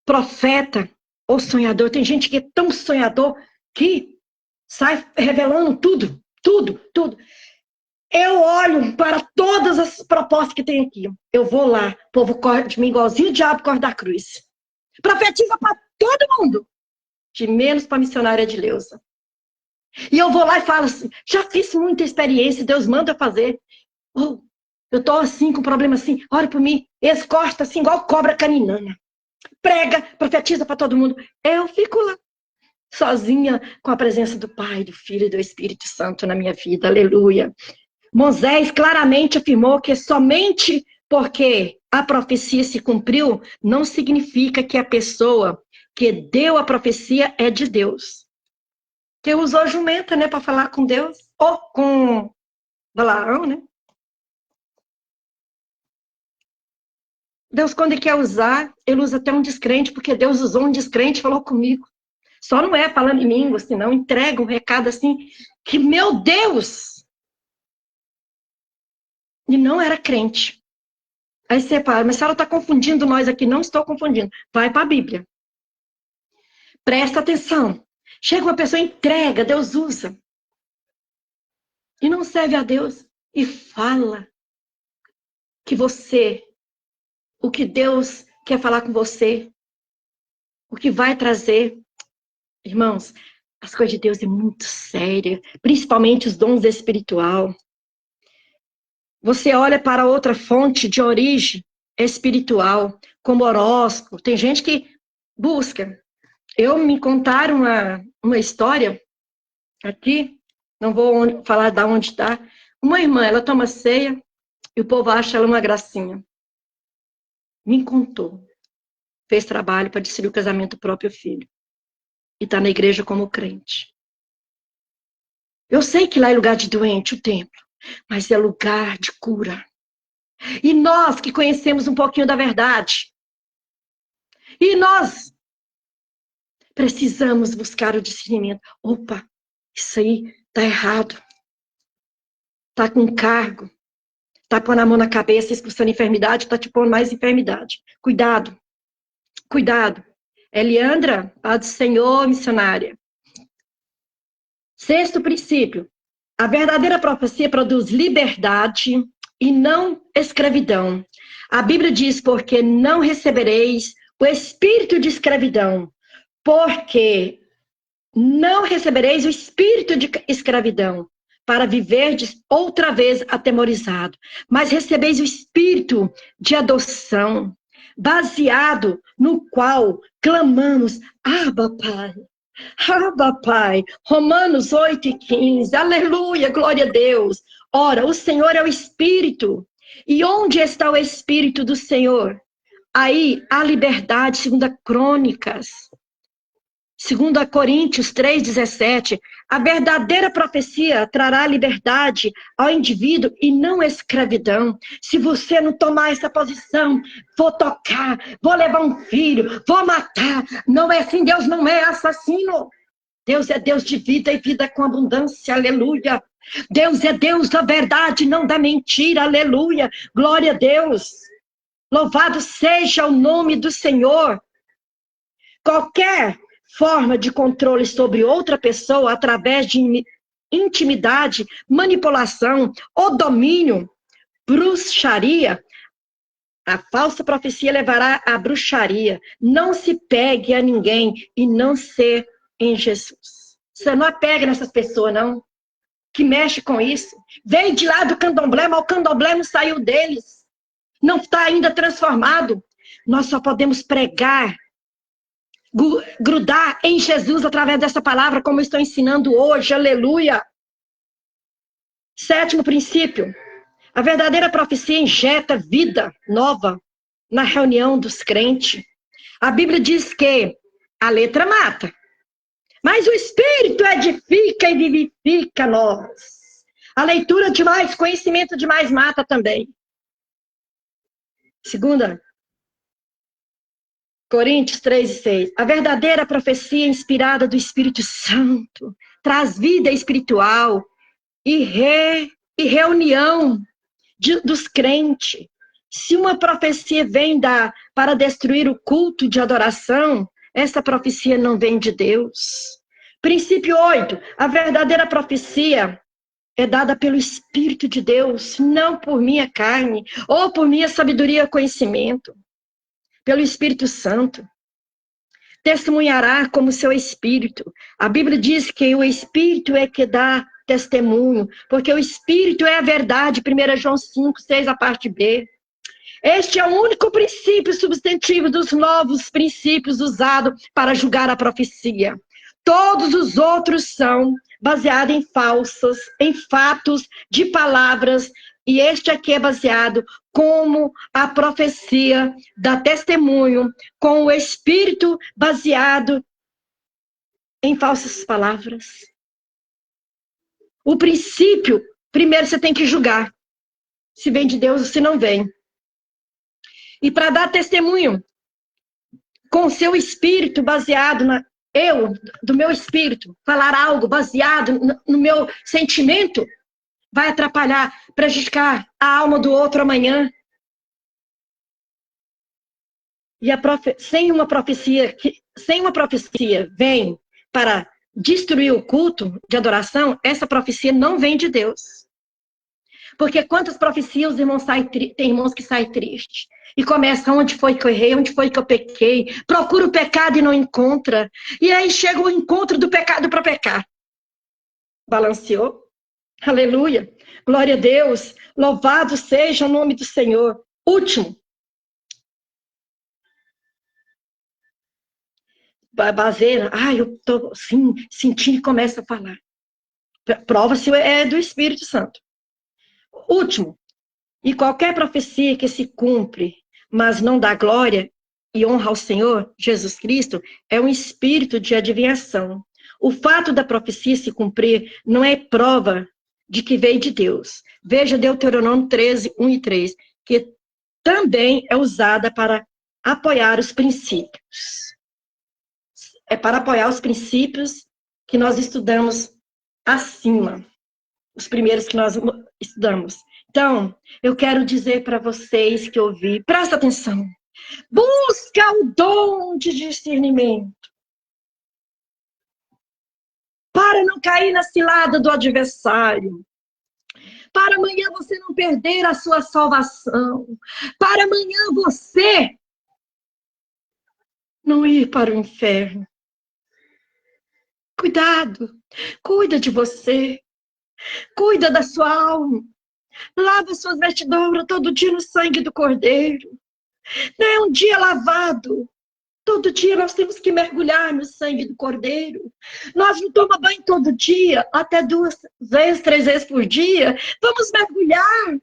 Profeta ou sonhador. Tem gente que é tão sonhador que sai revelando tudo. Eu olho para todas as propostas que tem aqui. Eu vou lá, o povo corre de mim igualzinho o diabo corre da cruz. Profetiza para todo mundo, de menos para a missionária de Leusa. E eu vou lá e falo assim, já fiz muita experiência, Deus manda fazer. Eu tô assim, com problema assim, ora por mim, escosta assim, igual cobra caninana. Prega, profetiza para todo mundo. Eu fico lá, sozinha, com a presença do Pai, do Filho e do Espírito Santo na minha vida. Aleluia. Moisés claramente afirmou que somente porque a profecia se cumpriu, não significa que a pessoa que deu a profecia é de Deus. Que usou jumenta, né, para falar com Deus, ou com Balaão, né? Deus, quando ele quer usar, ele usa até um descrente, porque Deus usou um descrente e falou comigo. Só não é falando em língua, senão entrega um recado assim, que, meu Deus! E não era crente. Aí você fala, mas a senhora está confundindo nós aqui. Não estou confundindo. Vai para a Bíblia. Presta atenção. Chega uma pessoa, entrega, Deus usa. E não serve a Deus. E fala que o que Deus quer falar com você, o que vai trazer. Irmãos, as coisas de Deus é muito séria. Principalmente os dons espiritual. Você olha para outra fonte de origem espiritual, como horóscopo. Tem gente que busca. Me contaram uma história aqui, não vou falar de onde está. Uma irmã, ela toma ceia e o povo acha ela uma gracinha. Me contou. Fez trabalho para destruir o casamento do próprio filho. E está na igreja como crente. Eu sei que lá é lugar de doente, o templo. Mas é lugar de cura. E nós que conhecemos um pouquinho da verdade. E nós precisamos buscar o discernimento. Opa, isso aí tá errado. Tá com cargo. Tá pondo a mão na cabeça, expulsando enfermidade, tá te pondo mais enfermidade. Cuidado. Cuidado. Eliandra, paz do Senhor, missionária. Sexto princípio. A verdadeira profecia produz liberdade e não escravidão. A Bíblia diz, porque não recebereis o espírito de escravidão. Porque não recebereis o espírito de escravidão, para viverdes outra vez atemorizado. Mas recebeis o espírito de adoção, baseado no qual clamamos, Abba, Pai. Abba, Pai. Romanos 8:15. Aleluia, glória a Deus. Ora, o Senhor é o Espírito. E onde está o Espírito do Senhor? Aí há liberdade, segundo Crônicas. 2 Coríntios 3:17. A verdadeira profecia trará liberdade ao indivíduo e não escravidão. Se você não tomar essa posição, vou tocar, vou levar um filho, vou matar. Não é assim, Deus não é assassino. Deus é Deus de vida e vida com abundância, aleluia. Deus é Deus da verdade, não da mentira, aleluia. Glória a Deus. Louvado seja o nome do Senhor. Qualquer forma de controle sobre outra pessoa através de intimidade, manipulação ou domínio, bruxaria, a falsa profecia levará à bruxaria. Não se pegue a ninguém e não ser em Jesus. Você não apega nessas pessoas, não, que mexe com isso. Veio de lá do candomblé, mas o candomblé não saiu deles. não está ainda transformado, nós só podemos pregar, grudar em Jesus através dessa palavra, como eu estou ensinando hoje, aleluia. Sétimo princípio, a verdadeira profecia injeta vida nova na reunião dos crentes. A Bíblia diz que a letra mata, mas o Espírito edifica e vivifica nós. A leitura demais, conhecimento demais mata também. Segunda Coríntios 3:6. A verdadeira profecia inspirada do Espírito Santo traz vida espiritual e reunião dos crentes. Se uma profecia vem para destruir o culto de adoração, essa profecia não vem de Deus. Princípio 8. A verdadeira profecia é dada pelo Espírito de Deus, não por minha carne ou por minha sabedoria ou conhecimento. Pelo Espírito Santo. Testemunhará como seu Espírito. A Bíblia diz que o Espírito é que dá testemunho, porque o Espírito é a verdade, 1 João 5:6, a parte B. Este é o único princípio substantivo dos novos princípios usado para julgar a profecia. Todos os outros são baseados em fatos de palavras, e este aqui é baseado como a profecia dá testemunho, com o Espírito baseado em falsas palavras. O princípio, primeiro você tem que julgar se vem de Deus ou se não vem. E para dar testemunho com o seu espírito baseado do meu espírito, falar algo baseado no meu sentimento, vai atrapalhar, prejudicar a alma do outro amanhã. E sem uma profecia vem para destruir o culto de adoração, essa profecia não vem de Deus. Porque quantas profecias os irmãos tem irmãos que saem tristes. E começa, onde foi que eu errei, onde foi que eu pequei. Procura o pecado e não encontra. E aí chega o encontro do pecado para pecar. Balanceou? Aleluia. Glória a Deus. Louvado seja o nome do Senhor. Último. Baseira. Eu estou sim, sentindo e começa a falar. Prova se é do Espírito Santo. Último. E qualquer profecia que se cumpre, mas não dá glória e honra ao Senhor, Jesus Cristo, é um espírito de adivinhação. O fato da profecia se cumprir não é prova de que veio de Deus. Veja Deuteronômio 13, 1 e 3, que também é usada para apoiar os princípios. É para apoiar os princípios que nós estudamos acima. Os primeiros que nós estudamos. Então, eu quero dizer para vocês que ouvi, presta atenção, busca o dom de discernimento, para não cair na cilada do adversário, para amanhã você não perder a sua salvação, para amanhã você não ir para o inferno. Cuidado, cuida de você, cuida da sua alma. Lava suas vestiduras todo dia no sangue do Cordeiro. Não é um dia lavado. Todo dia nós temos que mergulhar no sangue do Cordeiro. Nós não tomamos banho todo dia, até 2 vezes, 3 vezes por dia. Vamos mergulhar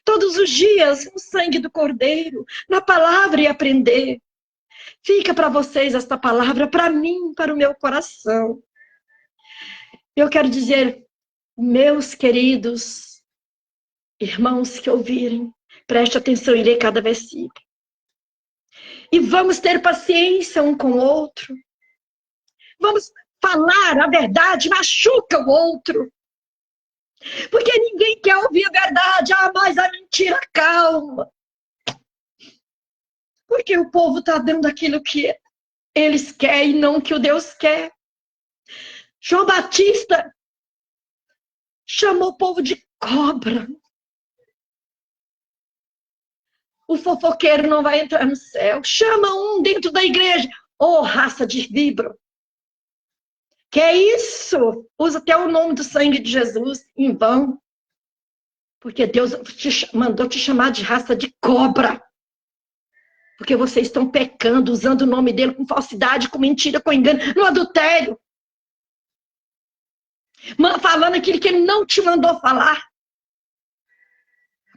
todos os dias no sangue do Cordeiro, na palavra e aprender. Fica para vocês esta palavra, para mim, para o meu coração. Eu quero dizer, meus queridos irmãos que ouvirem, preste atenção em ler cada versículo. E vamos ter paciência um com o outro. Vamos falar a verdade, machuca o outro. Porque ninguém quer ouvir a verdade. Mas a mentira calma. Porque o povo está dando aquilo que eles querem e não o que o Deus quer. João Batista chamou o povo de cobra. O fofoqueiro não vai entrar no céu. Chama um dentro da igreja. Raça de víbora. Que é isso? Usa até o nome do sangue de Jesus em vão. Porque Deus mandou te chamar de raça de cobra. Porque vocês estão pecando, usando o nome dele com falsidade, com mentira, com engano, no adultério. Falando aquilo que ele não te mandou falar.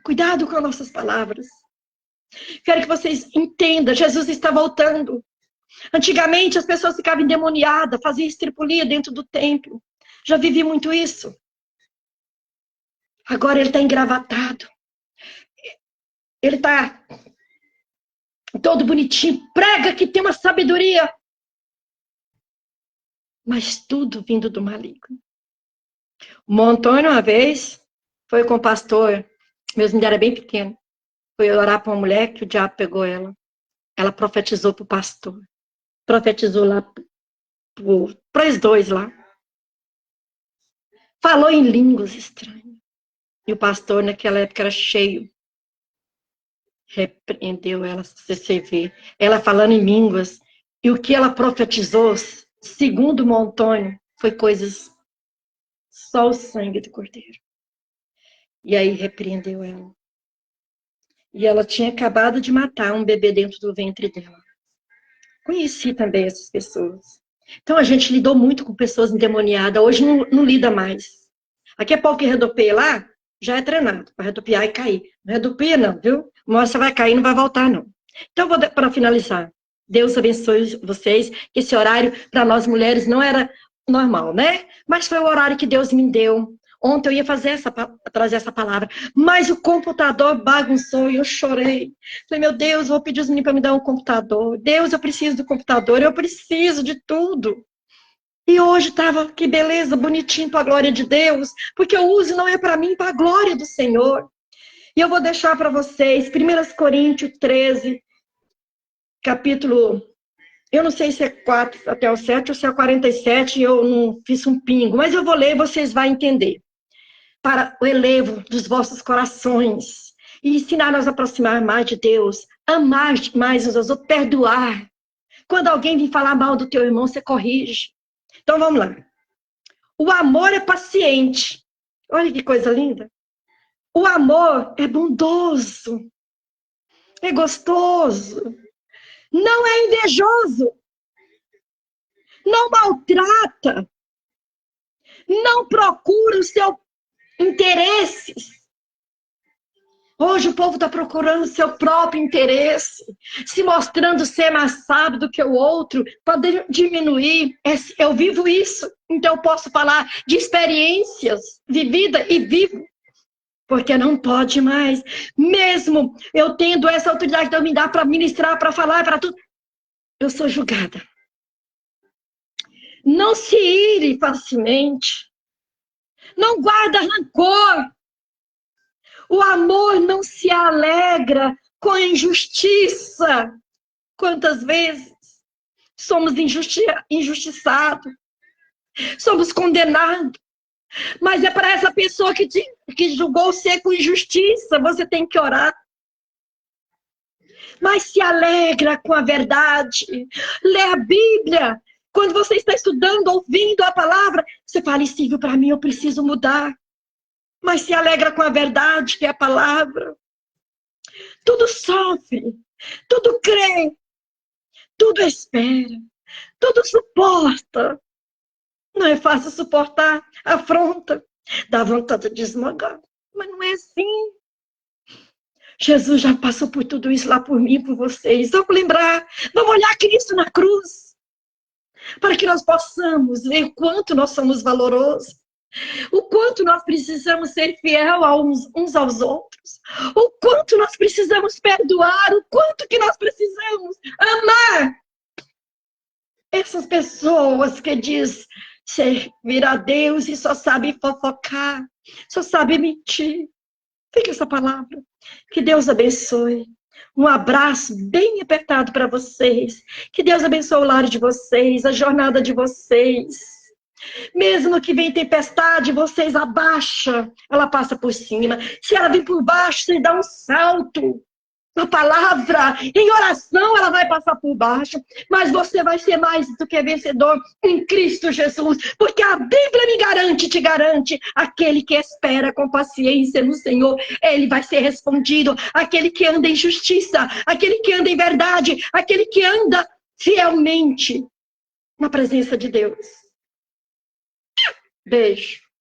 Cuidado com as nossas palavras. Quero que vocês entendam, Jesus está voltando. Antigamente as pessoas ficavam endemoniadas, faziam estripulia dentro do templo. Já vivi muito isso. Agora ele está engravatado. Ele está todo bonitinho. Prega que tem uma sabedoria. Mas tudo vindo do maligno. O Antônio, uma vez, foi com o pastor. Meus meninos eram bem pequenos. Foi orar para uma mulher que o diabo pegou ela. Ela profetizou para o pastor. Profetizou lá para os dois lá. Falou em línguas estranhas. E o pastor, naquela época, era cheio. Repreendeu ela, você vê. Ela falando em línguas. E o que ela profetizou, segundo o Antônio, foi coisas só o sangue do cordeiro. E aí repreendeu ela. E ela tinha acabado de matar um bebê dentro do ventre dela. Conheci também essas pessoas. Então a gente lidou muito com pessoas endemoniadas. Hoje não lida mais. Aqui é pau que redopeia lá, já é treinado para redopiar e cair. Não redopia não, viu? Uma hora você vai cair e não vai voltar não. Então para finalizar. Deus abençoe vocês. Esse horário para nós mulheres não era normal, né? Mas foi o horário que Deus me deu. Ontem eu ia trazer essa palavra, mas o computador bagunçou e eu chorei. Falei, meu Deus, vou pedir os meninos para me dar um computador. Deus, eu preciso do computador, eu preciso de tudo. E hoje estava, que beleza, bonitinho para a glória de Deus, porque eu uso não é para mim, para a glória do Senhor. E eu vou deixar para vocês, 1 Coríntios 13, capítulo... Eu não sei se é 4 até o 7 ou se é 47, eu não fiz um pingo, mas eu vou ler e vocês vão entender. Para o elevo dos vossos corações e ensinar a nos aproximar mais de Deus, amar mais uns aos outros, perdoar. Quando alguém vem falar mal do teu irmão, você corrige. Então vamos lá. O amor é paciente. Olha que coisa linda. O amor é bondoso. É gostoso. Não é invejoso. Não maltrata. Não procura o seu interesses. Hoje o povo está procurando seu próprio interesse, se mostrando ser mais sábio do que o outro, para diminuir. Eu vivo isso, então eu posso falar de experiências vividas e vivo, porque não pode mais. Mesmo eu tendo essa autoridade de me dar para ministrar, para falar, para tudo, eu sou julgada. Não se ire facilmente. Não guarda rancor. O amor não se alegra com a injustiça. Quantas vezes somos injustiçados, somos condenados. Mas é para essa pessoa que julgou você com injustiça, você tem que orar. Mas se alegra com a verdade. Lê a Bíblia. Quando você está estudando, ouvindo a palavra, você fala, isso serviu para mim, eu preciso mudar. Mas se alegra com a verdade, que é a palavra. Tudo sofre, tudo crê, tudo espera, tudo suporta. Não é fácil suportar, afronta, dá vontade de esmagar. Mas não é assim. Jesus já passou por tudo isso lá por mim e por vocês. Vamos lembrar, vamos olhar Cristo na cruz. Para que nós possamos ver o quanto nós somos valorosos. O quanto nós precisamos ser fiel uns aos outros. O quanto nós precisamos perdoar. O quanto que nós precisamos amar. Essas pessoas que diz servir a Deus e só sabe fofocar. Só sabe mentir. Fica essa palavra. Que Deus abençoe. Um abraço bem apertado para vocês. Que Deus abençoe o lar de vocês, a jornada de vocês. Mesmo que vem tempestade, vocês abaixa, ela passa por cima. Se ela vir por baixo, você dá um salto. A palavra, em oração, ela vai passar por baixo, mas você vai ser mais do que vencedor em Cristo Jesus, porque a Bíblia me garante, te garante, aquele que espera com paciência no Senhor, ele vai ser respondido, aquele que anda em justiça, aquele que anda em verdade, aquele que anda fielmente na presença de Deus. Beijo.